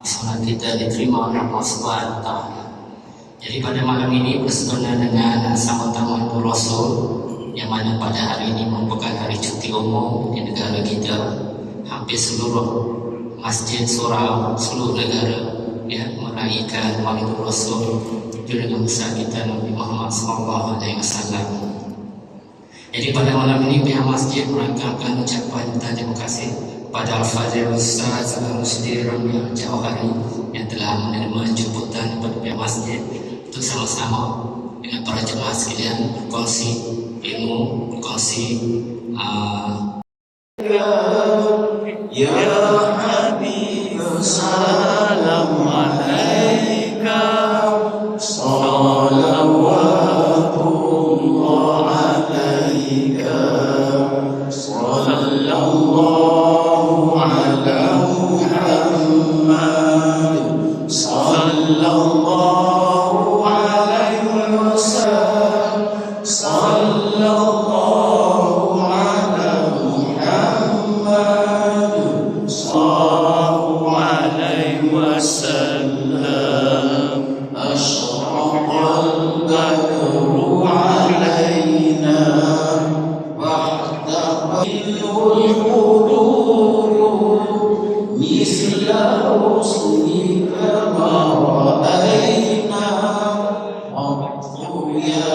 Solat kita diterima oleh Allah Subhanahu wa Ta'ala. Jadi pada malam ini bersempena dengan sambutan Maulid Rasul, yang mana pada hari ini merupakan hari cuti umum di negara kita. Hampir seluruh masjid surau seluruh negara meraihkan Maulid Rasul junjungan besar kita Nabi Muhammad SAW. Jadi pada malam ini pihak masjid merangkamkan ucapan terima kasih pada Al-Fadhil Ustaz Rusdi Ramli Jauhari yang telah menerima jemputan daripada pihak masjid untuk sama-sama dengan para jemaah sekalian berkongsi ilmu, berkongsi Ya Habib salam alaika salawatullah alaika sallallahu ala Muhammad sallallahu alaihi wasallam sallallahu ala Muhammad sallallahu alaihi wasallam asyraqal badru alaina wahdaqil qulub misla husnika ma ra'ayna ya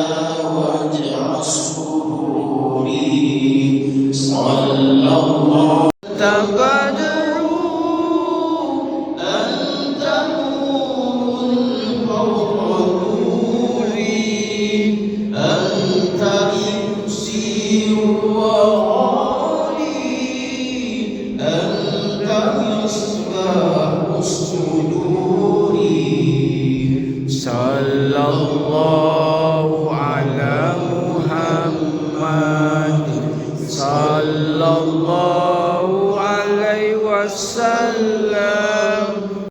waj'a sururi sallallahu tabadru anta nurun mawquri anta imsi wa ghali anta misbah suduri sallallahu ala Muhammad sallallahu alaihi wasallam